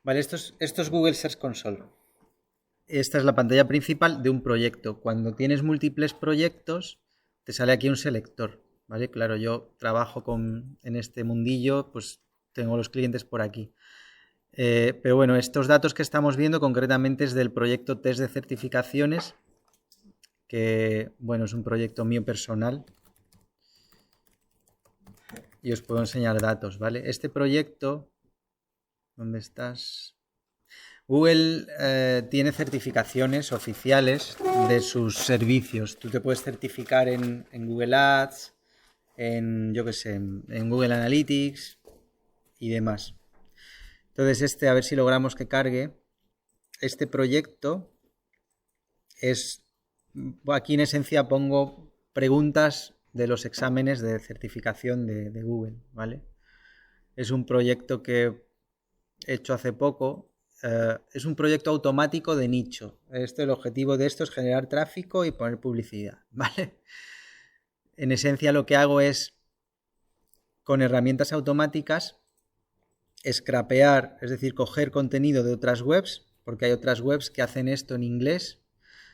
Vale, esto es Google Search Console. Esta es la pantalla principal de un proyecto. Cuando tienes múltiples proyectos, te sale aquí un selector, ¿vale? Claro, yo trabajo en este mundillo, pues tengo los clientes por aquí. Pero bueno, estos datos que estamos viendo concretamente es del proyecto test de certificaciones, que bueno, es un proyecto mío personal y os puedo enseñar datos, ¿vale? Este proyecto, ¿dónde estás? Google tiene certificaciones oficiales de sus servicios. Tú te puedes certificar en Google Ads, yo qué sé, en Google Analytics y demás. Entonces a ver si logramos que cargue. Este proyecto es, aquí en esencia pongo preguntas de los exámenes de certificación de Google, ¿vale? Es un proyecto que he hecho hace poco. Es un proyecto automático de nicho. El objetivo de esto es generar tráfico y poner publicidad, ¿vale? En esencia lo que hago es, con herramientas automáticas, scrapear, es decir, coger contenido de otras webs, porque hay otras webs que hacen esto en inglés.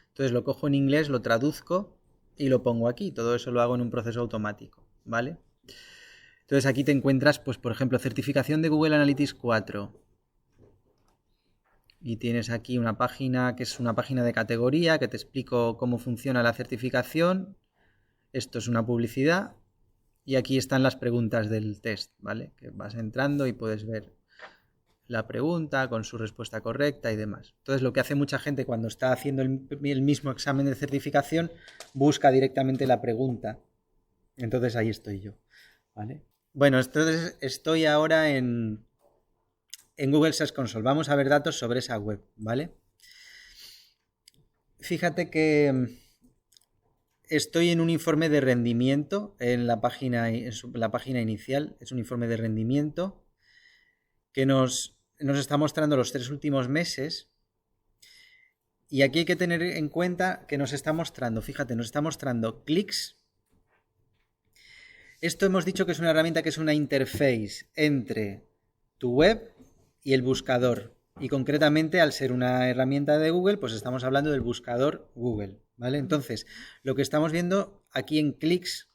Entonces lo cojo en inglés, lo traduzco y lo pongo aquí. Todo eso lo hago en un proceso automático, ¿vale? Entonces aquí te encuentras, pues por ejemplo, certificación de Google Analytics 4. Y tienes aquí una página que es una página de categoría que te explico cómo funciona la certificación. Esto es una publicidad y aquí están las preguntas del test, ¿vale? Que vas entrando y puedes ver la pregunta con su respuesta correcta y demás. Entonces lo que hace mucha gente cuando está haciendo el mismo examen de certificación, busca directamente la pregunta. Entonces ahí estoy yo, ¿vale? Bueno, entonces estoy ahora en Google Search Console. Vamos a ver datos sobre esa web, ¿vale? Fíjate que estoy en un informe de rendimiento en la página inicial. Es un informe de rendimiento que nos está mostrando los 3 últimos meses. Y aquí hay que tener en cuenta que nos está mostrando, fíjate, nos está mostrando clics. Esto hemos dicho que es una herramienta que es una interface entre tu web y el buscador. Y concretamente, al ser una herramienta de Google, pues estamos hablando del buscador Google, ¿vale? Entonces, lo que estamos viendo aquí en clics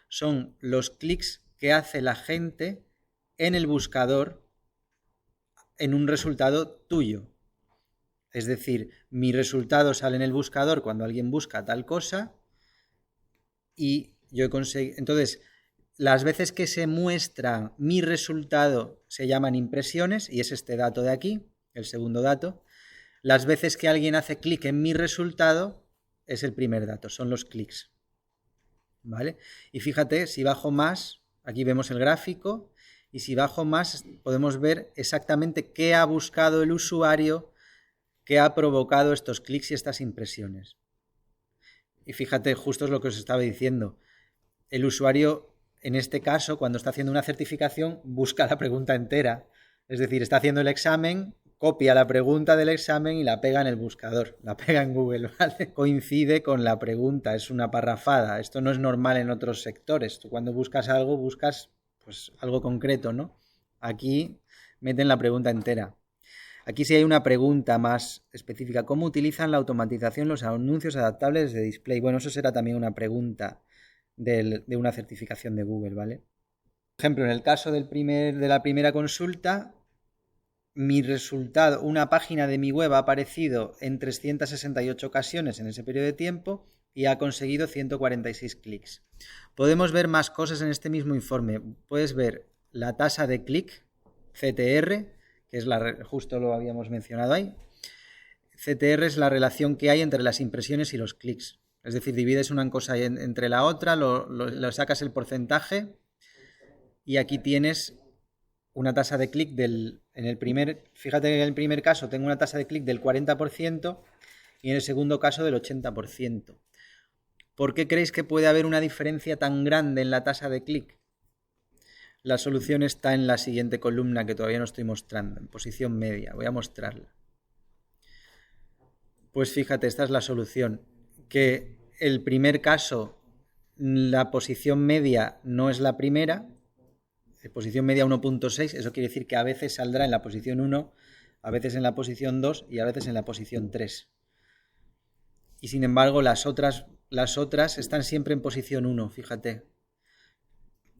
son los clics que hace la gente en el buscador en un resultado tuyo. Es decir, mi resultado sale en el buscador cuando alguien busca tal cosa y yo he conseguido... Entonces, las veces que se muestra mi resultado se llaman impresiones y es este dato de aquí, el segundo dato. Las veces que alguien hace clic en mi resultado es el primer dato, son los clics. ¿Vale? Y fíjate, si bajo más, aquí vemos el gráfico, y si bajo más podemos ver exactamente qué ha buscado el usuario que ha provocado estos clics y estas impresiones. Y fíjate, justo es lo que os estaba diciendo. El usuario, en este caso, cuando está haciendo una certificación, busca la pregunta entera. Es decir, está haciendo el examen, copia la pregunta del examen y la pega en el buscador, la pega en Google, ¿vale? Coincide con la pregunta, es una parrafada. Esto no es normal en otros sectores. Tú cuando buscas algo, buscas pues algo concreto, ¿no? Aquí meten la pregunta entera. Aquí sí hay una pregunta más específica. ¿Cómo utilizan la automatización los anuncios adaptables de display? Bueno, eso será también una pregunta de una certificación de Google, ¿vale? Por ejemplo, en el caso de la primera consulta, mi resultado, una página de mi web ha aparecido en 368 ocasiones en ese periodo de tiempo y ha conseguido 146 clics. Podemos ver más cosas en este mismo informe. Puedes ver la tasa de clic, CTR, que es justo lo habíamos mencionado ahí. CTR es la relación que hay entre las impresiones y los clics. Es decir, divides una cosa entre la otra, lo sacas el porcentaje y aquí tienes una tasa de clic fíjate que en el primer caso tengo una tasa de clic del 40% y en el segundo caso del 80%. ¿Por qué creéis que puede haber una diferencia tan grande en la tasa de clic? La solución está en la siguiente columna que todavía no estoy mostrando, en posición media. Voy a mostrarla. Pues fíjate, esta es la solución. Que el primer caso, la posición media no es la primera, posición media 1.6, eso quiere decir que a veces saldrá en la posición 1, A veces en la posición 2 y a veces en la posición 3. Y sin embargo las otras están siempre en posición 1, fíjate.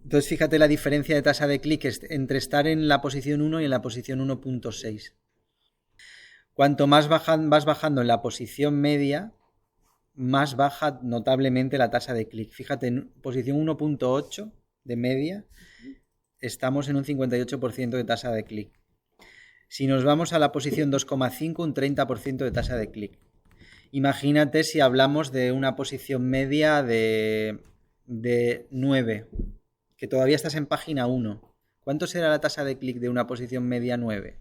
Entonces fíjate la diferencia de tasa de clic entre estar en la posición 1 y en la posición 1.6. Cuanto más vas bajando en la posición media, más baja notablemente la tasa de clic. Fíjate, en posición 1.8 de media, estamos en un 58% de tasa de clic. Si nos vamos a la posición 2,5, un 30% de tasa de clic. Imagínate si hablamos de una posición media de 9, que todavía estás en página 1. ¿Cuánto será la tasa de clic de una posición media 9?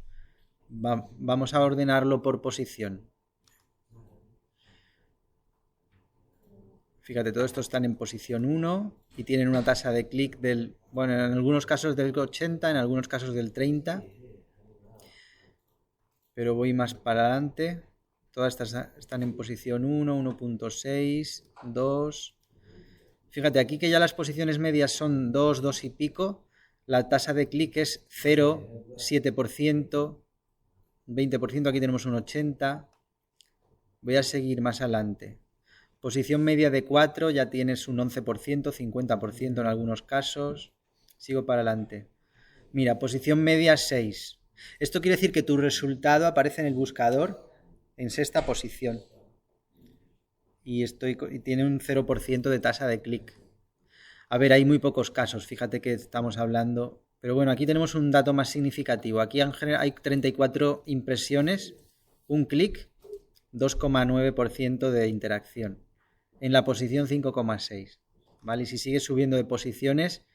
Vamos a ordenarlo por posición. Fíjate, todos estos están en posición 1 y tienen una tasa de clic en algunos casos del 80, en algunos casos del 30. Pero voy más para adelante. Todas estas están en posición 1, 1.6, 2. Fíjate, aquí que ya las posiciones medias son 2, 2 y pico, la tasa de clic es 0, 7%, 20%, aquí tenemos un 80%. Voy a seguir más adelante. Posición media de 4, ya tienes un 11%, 50% en algunos casos. Sigo para adelante. Mira, posición media 6. Esto quiere decir que tu resultado aparece en el buscador en sexta posición. Y tiene un 0% de tasa de clic. A ver, hay muy pocos casos, fíjate que estamos hablando. Pero bueno, aquí tenemos un dato más significativo. Aquí hay 34 impresiones, un clic, 2,9% de interacción. En la posición 5,6. ¿Vale? Y si sigues subiendo de posiciones,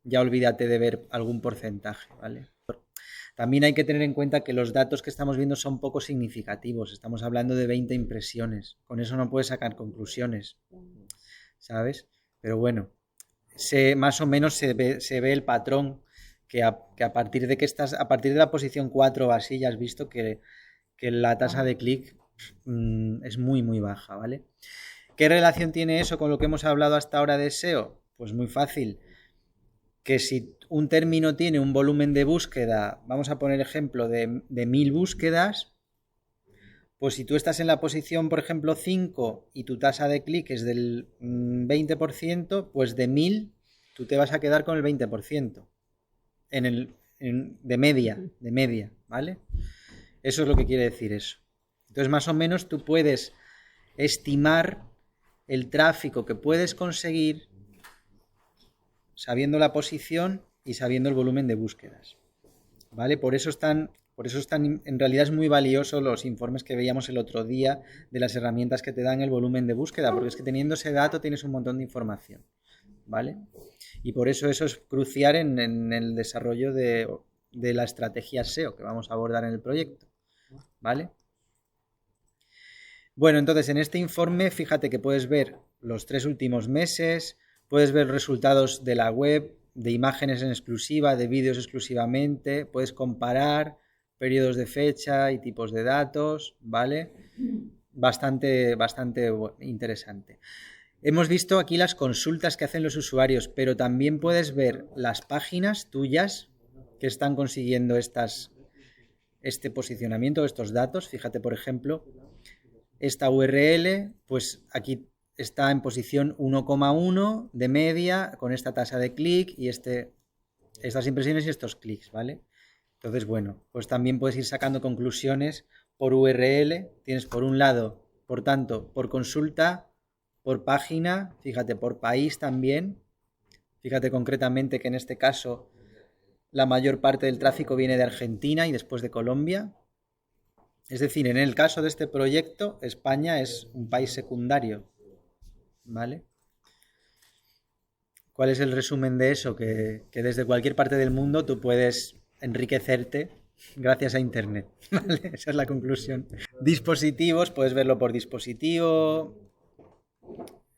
ya olvídate de ver algún porcentaje, ¿vale? También hay que tener en cuenta que los datos que estamos viendo son poco significativos. Estamos hablando de 20 impresiones. Con eso no puedes sacar conclusiones, ¿sabes? Pero bueno, más o menos se ve el patrón que a partir de la posición 4 o así ya has visto que la tasa de clic es muy, muy baja, ¿vale? ¿Qué relación tiene eso con lo que hemos hablado hasta ahora de SEO? Pues muy fácil. Que si un término tiene un volumen de búsqueda, vamos a poner ejemplo de 1000 búsquedas, pues si tú estás en la posición, por ejemplo, 5 y tu tasa de clic es del 20%, pues de 1000 tú te vas a quedar con el 20%. De media, ¿vale? Eso es lo que quiere decir eso. Entonces, más o menos tú puedes estimar el tráfico que puedes conseguir sabiendo la posición y sabiendo el volumen de búsquedas, ¿vale? Por eso están, en realidad es muy valioso los informes que veíamos el otro día de las herramientas que te dan el volumen de búsqueda, porque es que teniendo ese dato tienes un montón de información, ¿vale? Y por eso es crucial en el desarrollo de la estrategia SEO que vamos a abordar en el proyecto, ¿vale? Bueno, entonces en este informe fíjate que puedes ver los 3 últimos meses, puedes ver resultados de la web, de imágenes en exclusiva, de vídeos exclusivamente, puedes comparar periodos de fecha y tipos de datos, ¿vale? Bastante interesante. Hemos visto aquí las consultas que hacen los usuarios, pero también puedes ver las páginas tuyas que están consiguiendo este posicionamiento, estos datos. Fíjate, por ejemplo, esta URL, pues aquí está en posición 1,1 de media con esta tasa de clic y estas impresiones y estos clics, ¿vale? Entonces, bueno, pues también puedes ir sacando conclusiones por URL. Tienes por un lado, por tanto, por consulta, por página, fíjate, por país también. Fíjate concretamente que en este caso la mayor parte del tráfico viene de Argentina y después de Colombia. Es decir, en el caso de este proyecto, España es un país secundario, ¿vale? ¿Cuál es el resumen de eso? Que desde cualquier parte del mundo tú puedes enriquecerte gracias a Internet, ¿vale? Esa es la conclusión. Dispositivos, puedes verlo por dispositivo.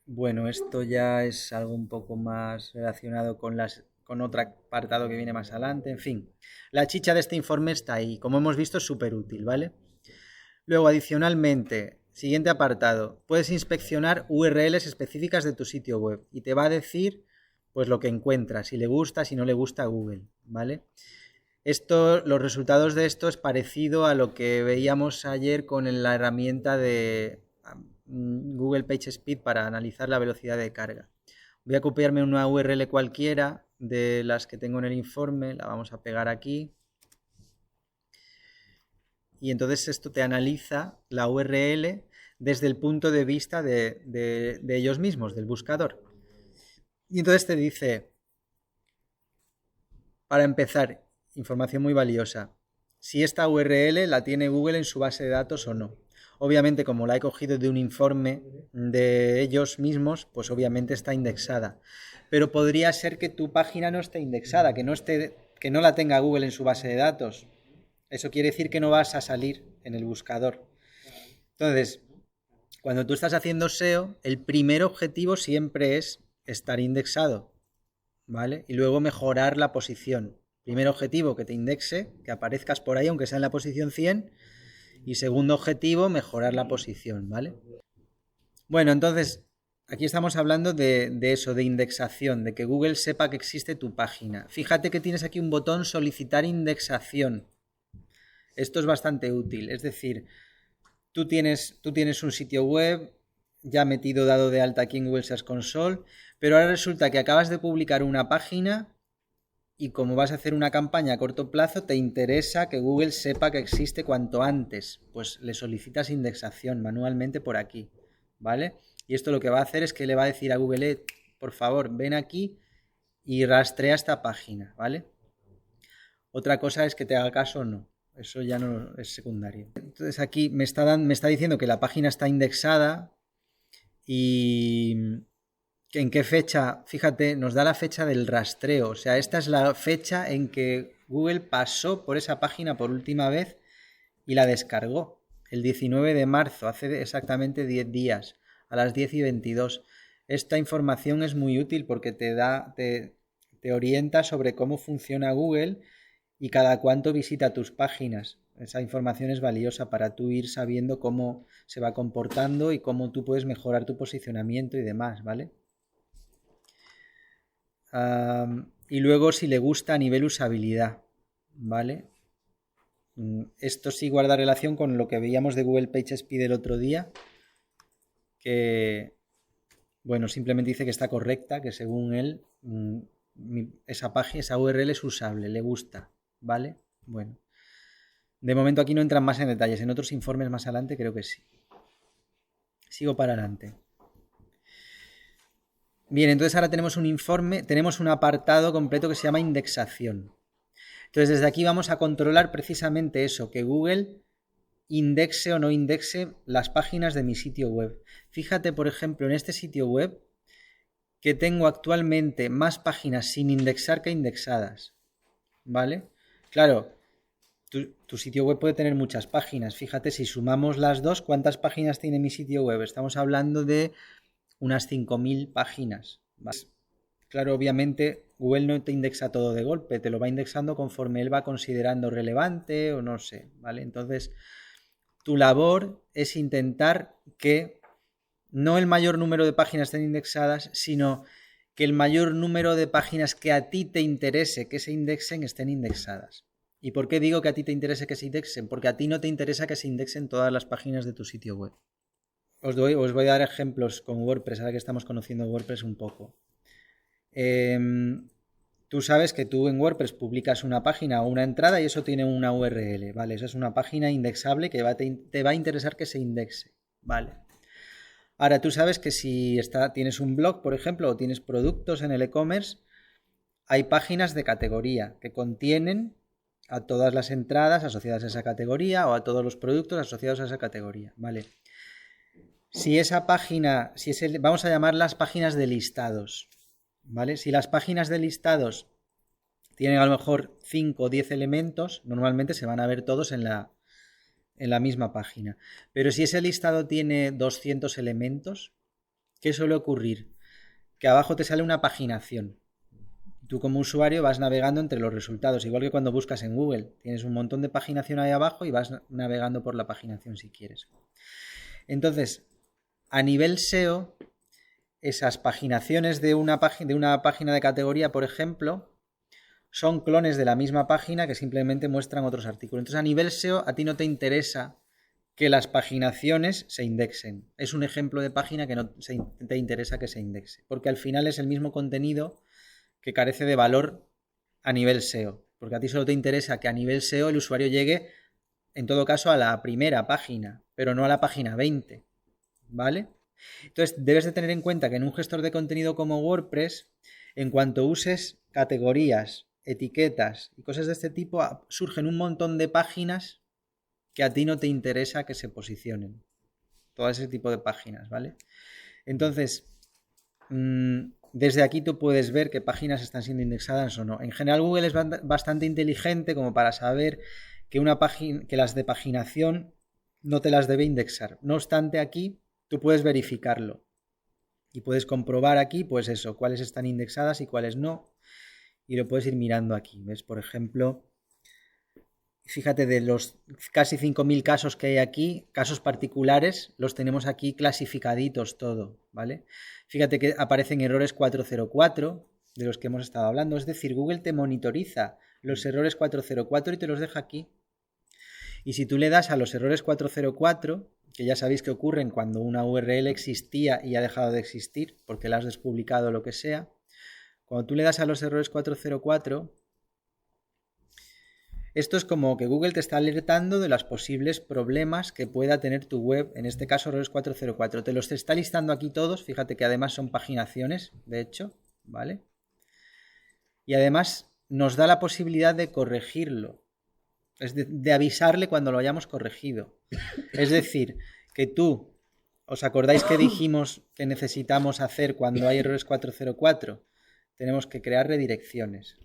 Bueno, esto ya es algo un poco más relacionado con otro apartado que viene más adelante. En fin, la chicha de este informe está ahí. Como hemos visto, es súper útil, ¿vale? Luego, adicionalmente, siguiente apartado, puedes inspeccionar URLs específicas de tu sitio web y te va a decir pues lo que encuentras, si le gusta, si no le gusta a Google, ¿vale? Los resultados de esto es parecido a lo que veíamos ayer con la herramienta de Google PageSpeed para analizar la velocidad de carga. Voy a copiarme una URL cualquiera de las que tengo en el informe, la vamos a pegar aquí. Y entonces esto te analiza la URL desde el punto de vista de ellos mismos, del buscador. Y entonces te dice, para empezar, información muy valiosa, si esta URL la tiene Google en su base de datos o no. Obviamente, como la he cogido de un informe de ellos mismos, pues obviamente está indexada. Pero podría ser que tu página no esté indexada, que no la tenga Google en su base de datos. Eso quiere decir que no vas a salir en el buscador. Entonces, cuando tú estás haciendo SEO, el primer objetivo siempre es estar indexado, ¿vale? Y luego mejorar la posición. Primer objetivo, que te indexe, que aparezcas por ahí, aunque sea en la posición 100. Y segundo objetivo, mejorar la posición, ¿vale? Bueno, entonces, aquí estamos hablando de eso, de indexación, de que Google sepa que existe tu página. Fíjate que tienes aquí un botón solicitar indexación. Esto es bastante útil, es decir, tú tienes un sitio web ya metido, dado de alta aquí en Google Search Console, pero ahora resulta que acabas de publicar una página y como vas a hacer una campaña a corto plazo, te interesa que Google sepa que existe cuanto antes. Pues le solicitas indexación manualmente por aquí, ¿vale? Y esto lo que va a hacer es que le va a decir a Google, por favor, ven aquí y rastrea esta página, ¿vale? Otra cosa es que te haga caso o no. Eso ya no es secundario. Entonces aquí me está diciendo que la página está indexada y en qué fecha, fíjate, nos da la fecha del rastreo. O sea, esta es la fecha en que Google pasó por esa página por última vez y la descargó. El 19 de marzo, hace exactamente 10 días, a las 10:22. Esta información es muy útil porque te orienta sobre cómo funciona Google y cada cuánto visita tus páginas. Esa información es valiosa para tú ir sabiendo cómo se va comportando y cómo tú puedes mejorar tu posicionamiento y demás, ¿vale? Y luego si le gusta a nivel usabilidad, ¿vale? Esto sí guarda relación con lo que veíamos de Google PageSpeed el otro día, que, bueno, simplemente dice que está correcta, que según él esa página, esa URL es usable, le gusta, ¿vale? Bueno, de momento aquí no entran más en detalles, en otros informes más adelante creo que sí. Sigo para adelante. Bien, entonces ahora tenemos un informe, tenemos un apartado completo que se llama indexación. Entonces desde aquí vamos a controlar precisamente eso, que Google indexe o no indexe las páginas de mi sitio web. Fíjate, por ejemplo, en este sitio web que tengo actualmente más páginas sin indexar que indexadas, ¿vale? Claro, tu sitio web puede tener muchas páginas. Fíjate, si sumamos las dos, ¿cuántas páginas tiene mi sitio web? Estamos hablando de unas 5.000 páginas. Claro, obviamente Google no te indexa todo de golpe, te lo va indexando conforme él va considerando relevante o no sé, ¿vale? Entonces, tu labor es intentar que no el mayor número de páginas estén indexadas, sino que el mayor número de páginas que a ti te interese que se indexen estén indexadas. ¿Y por qué digo que a ti te interese que se indexen? Porque a ti no te interesa que se indexen todas las páginas de tu sitio web. Os voy a dar ejemplos con WordPress, ahora que estamos conociendo WordPress un poco. Tú sabes que tú en WordPress publicas una página o una entrada y eso tiene una URL, ¿vale? Esa es una página indexable que te va a interesar que se indexe, ¿vale? Ahora, tú sabes que si tienes un blog, por ejemplo, o tienes productos en el e-commerce, hay páginas de categoría que contienen a todas las entradas asociadas a esa categoría o a todos los productos asociados a esa categoría, ¿vale? Si esa página, vamos a llamarlas páginas de listados, ¿vale? Si las páginas de listados tienen a lo mejor 5 o 10 elementos, normalmente se van a ver todos en la misma página. Pero si ese listado tiene 200 elementos, ¿qué suele ocurrir? Que abajo te sale una paginación. Tú como usuario vas navegando entre los resultados, igual que cuando buscas en Google. Tienes un montón de paginación ahí abajo y vas navegando por la paginación si quieres. Entonces, a nivel SEO, esas paginaciones de una página de categoría, por ejemplo, son clones de la misma página que simplemente muestran otros artículos. Entonces, a nivel SEO, a ti no te interesa que las paginaciones se indexen. Es un ejemplo de página que no te interesa que se indexe, porque al final es el mismo contenido que carece de valor a nivel SEO, porque a ti solo te interesa que a nivel SEO el usuario llegue, en todo caso, a la primera página, pero no a la página 20, ¿vale? Entonces, debes de tener en cuenta que en un gestor de contenido como WordPress, en cuanto uses categorías, etiquetas y cosas de este tipo, surgen un montón de páginas que a ti no te interesa que se posicionen. Todo ese tipo de páginas, ¿vale? Entonces, desde aquí tú puedes ver qué páginas están siendo indexadas o no. En general, Google es bastante inteligente como para saber que que las de paginación no te las debe indexar. No obstante, aquí tú puedes verificarlo y puedes comprobar aquí, pues eso, cuáles están indexadas y cuáles no. Y lo puedes ir mirando aquí. ¿Ves? Por ejemplo, fíjate, de los casi 5.000 casos que hay aquí, casos particulares, los tenemos aquí clasificaditos todo, ¿vale? Fíjate que aparecen errores 404, de los que hemos estado hablando. Es decir, Google te monitoriza los errores 404 y te los deja aquí. Y si tú le das a los errores 404, que ya sabéis que ocurren cuando una URL existía y ha dejado de existir, porque la has despublicado o lo que sea, cuando tú le das a los errores 404, esto es como que Google te está alertando de los posibles problemas que pueda tener tu web, en este caso errores 404. Te los está listando aquí todos, fíjate que además son paginaciones, de hecho, ¿vale? Y además nos da la posibilidad de corregirlo, es de avisarle cuando lo hayamos corregido. Es decir, que tú, ¿os acordáis que dijimos que necesitamos hacer cuando hay errores 404? Tenemos que crear redirecciones.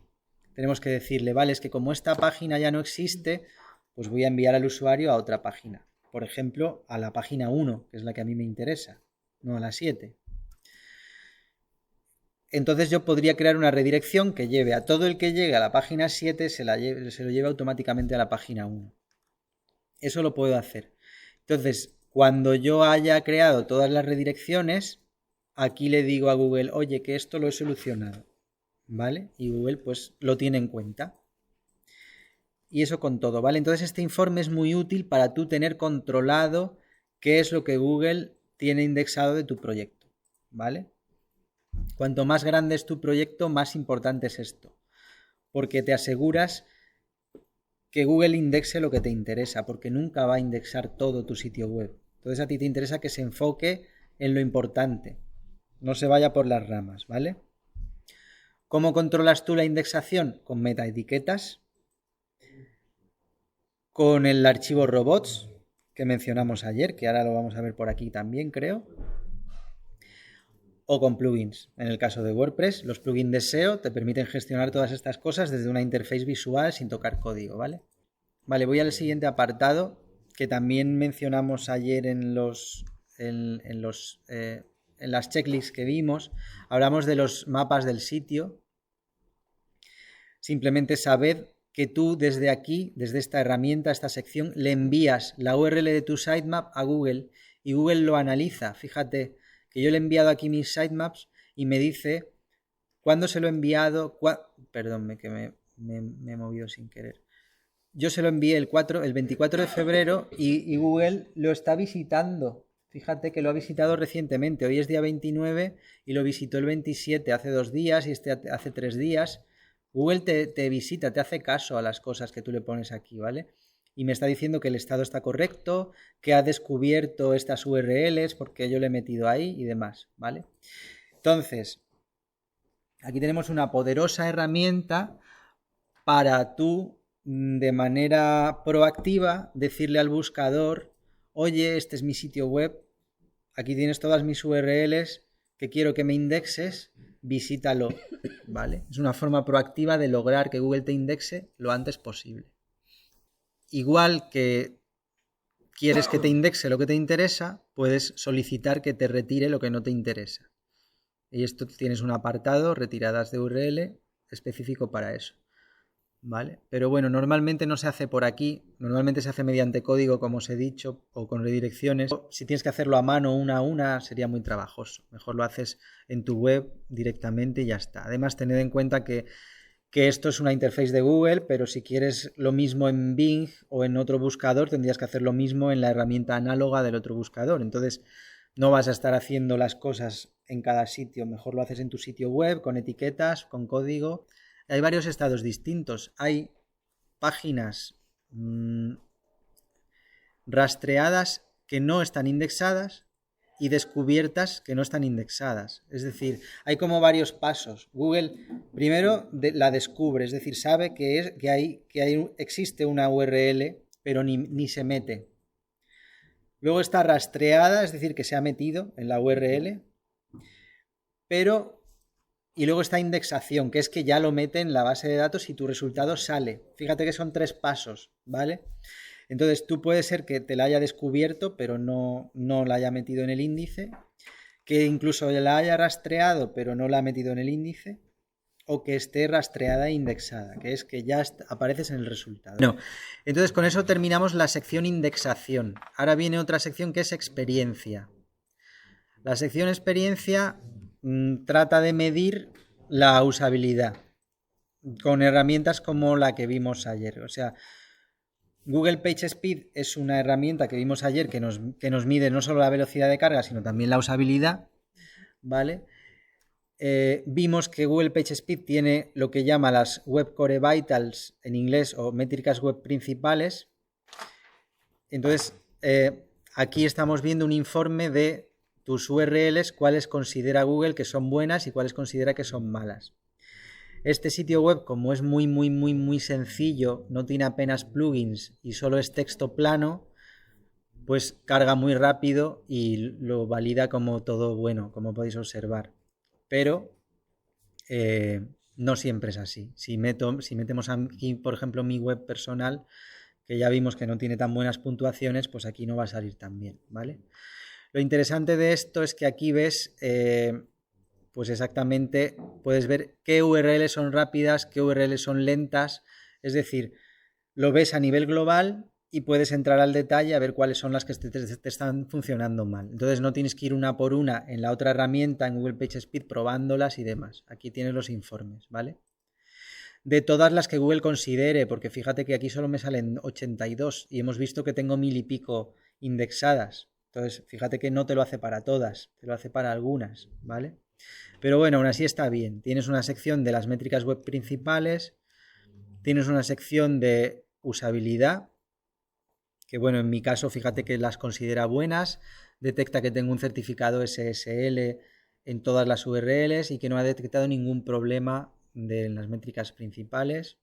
Tenemos que decirle, vale, es que como esta página ya no existe, pues voy a enviar al usuario a otra página. Por ejemplo, a la página 1, que es la que a mí me interesa, no a la 7. Entonces yo podría crear una redirección que lleve a todo el que llegue a la página 7, se lo lleve automáticamente a la página 1. Eso lo puedo hacer. Entonces, cuando yo haya creado todas las redirecciones, aquí le digo a Google, oye, que esto lo he solucionado. ¿Vale? Y Google pues lo tiene en cuenta. Y eso con todo, ¿vale? Entonces este informe es muy útil para tú tener controlado qué es lo que Google tiene indexado de tu proyecto, ¿vale? Cuanto más grande es tu proyecto, más importante es esto, porque te aseguras que Google indexe lo que te interesa, porque nunca va a indexar todo tu sitio web. Entonces a ti te interesa que se enfoque en lo importante, no se vaya por las ramas, ¿vale? ¿Cómo controlas tú la indexación? Con metaetiquetas, con el archivo robots que mencionamos ayer, que ahora lo vamos a ver por aquí también, creo, o con plugins. En el caso de WordPress, los plugins de SEO te permiten gestionar todas estas cosas desde una interfaz visual sin tocar código, ¿vale? Vale, voy al siguiente apartado que también mencionamos ayer en las checklists que vimos. Hablamos de los mapas del sitio. Simplemente sabed que tú desde aquí, desde esta herramienta, esta sección, le envías la URL de tu sitemap a Google y Google lo analiza. Fíjate que yo le he enviado aquí mis sitemaps y me dice cuándo se lo he enviado. Perdón, que me he movido sin querer. Yo se lo envié el 24 de febrero y Google lo está visitando. Fíjate que lo ha visitado recientemente. Hoy es día 29 y lo visitó el 27, hace 2 días y hace 3 días. Google te visita, te hace caso a las cosas que tú le pones aquí, ¿vale? Y me está diciendo que el estado está correcto, que ha descubierto estas URLs porque yo le he metido ahí y demás, ¿vale? Entonces, aquí tenemos una poderosa herramienta para tú, de manera proactiva, decirle al buscador, oye, este es mi sitio web, aquí tienes todas mis URLs que quiero que me indexes, visítalo, ¿vale? Es una forma proactiva de lograr que Google te indexe lo antes posible. Igual que quieres que te indexe lo que te interesa, puedes solicitar que te retire lo que no te interesa. Y esto tienes un apartado, retiradas de URL, específico para eso, ¿vale? Pero bueno, normalmente no se hace por aquí, normalmente se hace mediante código, como os he dicho, o con redirecciones. Si tienes que hacerlo a mano una a una, sería muy trabajoso. Mejor lo haces en tu web directamente y ya está. Además, tened en cuenta que que esto es una interface de Google, pero si quieres lo mismo en Bing o en otro buscador, tendrías que hacer lo mismo en la herramienta análoga del otro buscador. Entonces, no vas a estar haciendo las cosas en cada sitio, mejor lo haces en tu sitio web, con etiquetas, con código. Hay varios estados distintos. Hay páginas rastreadas que no están indexadas y descubiertas que no están indexadas. Es decir, hay como varios pasos. Google primero la descubre, es decir, sabe que existe una URL, pero ni se mete. Luego está rastreada, es decir, que se ha metido en la URL, y luego está indexación, que es que ya lo mete en la base de datos y tu resultado sale. Fíjate que son 3 pasos, ¿vale? Entonces tú puede ser que te la haya descubierto, pero no la haya metido en el índice, que incluso la haya rastreado, pero no la ha metido en el índice, o que esté rastreada e indexada, que es que ya apareces en el resultado. No. Entonces con eso terminamos la sección indexación. Ahora viene otra sección que es experiencia. La sección experiencia trata de medir la usabilidad con herramientas como la que vimos ayer. O sea, Google PageSpeed es una herramienta que vimos ayer que nos mide no solo la velocidad de carga, sino también la usabilidad, ¿vale? Vimos que Google PageSpeed tiene lo que llama las Web Core Vitals en inglés o métricas web principales. Entonces, aquí estamos viendo un informe de tus URLs, cuáles considera Google que son buenas y cuáles considera que son malas. Este sitio web, como es muy sencillo, no tiene apenas plugins y solo es texto plano, pues carga muy rápido y lo valida como todo bueno, como podéis observar. Pero no siempre es así. Si metemos aquí, por ejemplo, mi web personal, que ya vimos que no tiene tan buenas puntuaciones, pues aquí no va a salir tan bien, ¿vale? Lo interesante de esto es que aquí ves... pues exactamente puedes ver qué URLs son rápidas, qué URLs son lentas, es decir, lo ves a nivel global y puedes entrar al detalle a ver cuáles son las que te están funcionando mal. Entonces no tienes que ir una por una en la otra herramienta, en Google PageSpeed, probándolas y demás. Aquí tienes los informes, ¿vale? De todas las que Google considere, porque fíjate que aquí solo me salen 82 y hemos visto que tengo 1000 y pico indexadas. Entonces, fíjate que no te lo hace para todas, te lo hace para algunas, ¿vale? Pero bueno, aún así está bien. Tienes una sección de las métricas web principales, tienes una sección de usabilidad, que bueno, en mi caso fíjate que las considera buenas, detecta que tengo un certificado SSL en todas las URLs y que no ha detectado ningún problema de las métricas principales.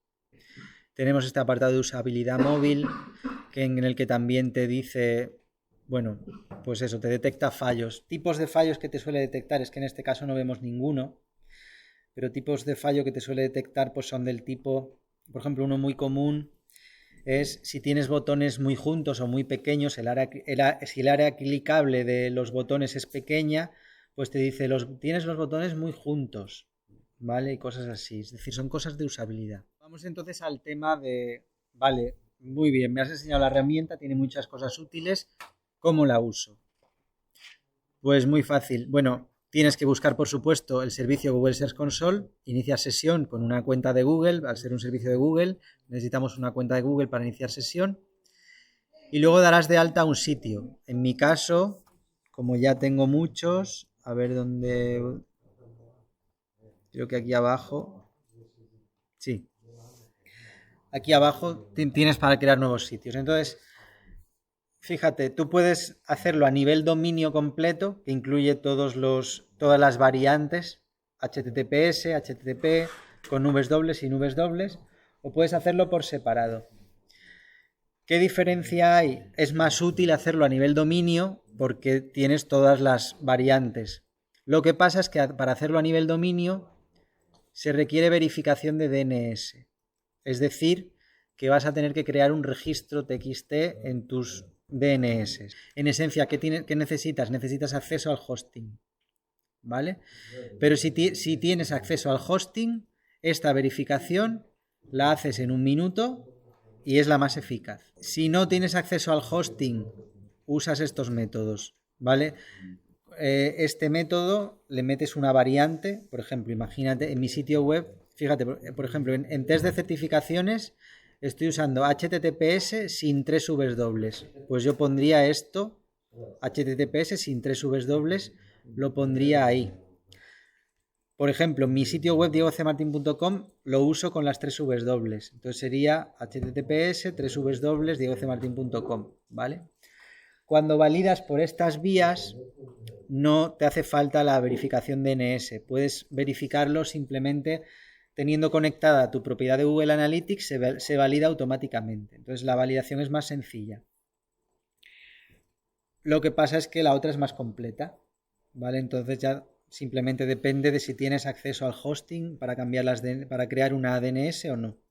Tenemos este apartado de usabilidad móvil, en el que también te dice... Bueno, pues eso, te detecta fallos. Tipos de fallos que te suele detectar, es que en este caso no vemos ninguno, pero tipos de fallo que te suele detectar pues son del tipo, por ejemplo, uno muy común es si tienes botones muy juntos o muy pequeños, si el área clicable de los botones es pequeña, pues te dice, tienes los botones muy juntos, ¿vale? Y cosas así, es decir, son cosas de usabilidad. Vamos entonces al tema de, vale, muy bien, me has enseñado la herramienta, tiene muchas cosas útiles. ¿Cómo la uso? Pues muy fácil. Bueno, tienes que buscar, por supuesto, el servicio Google Search Console, iniciar sesión con una cuenta de Google, al ser un servicio de Google, necesitamos una cuenta de Google para iniciar sesión, y luego darás de alta un sitio. En mi caso, como ya tengo muchos, a ver dónde... Creo que aquí abajo... Sí. Aquí abajo tienes para crear nuevos sitios. Entonces... Fíjate, tú puedes hacerlo a nivel dominio completo, que incluye todas las variantes, HTTPS, HTTP, con nubes dobles y nubes dobles, o puedes hacerlo por separado. ¿Qué diferencia hay? Es más útil hacerlo a nivel dominio porque tienes todas las variantes. Lo que pasa es que para hacerlo a nivel dominio se requiere verificación de DNS. Es decir, que vas a tener que crear un registro TXT en tus DNS. En esencia, ¿qué necesitas? Necesitas acceso al hosting, ¿vale? Pero si tienes acceso al hosting, esta verificación la haces en 1 minuto y es la más eficaz. Si no tienes acceso al hosting, usas estos métodos, ¿vale? Este método le metes una variante, por ejemplo, imagínate, en mi sitio web Fíjate, por ejemplo, en test de certificaciones estoy usando HTTPS sin 3 W. Pues yo pondría esto, HTTPS sin 3 W, lo pondría ahí. Por ejemplo, mi sitio web diegocmartin.com lo uso con las 3 W. Entonces sería https diegocmartin.com, ¿vale? Cuando validas por estas vías, no te hace falta la verificación DNS. Puedes verificarlo simplemente teniendo conectada tu propiedad de Google Analytics, se valida automáticamente. Entonces la validación es más sencilla. Lo que pasa es que la otra es más completa, ¿vale? Entonces ya simplemente depende de si tienes acceso al hosting para cambiar para crear una DNS o no.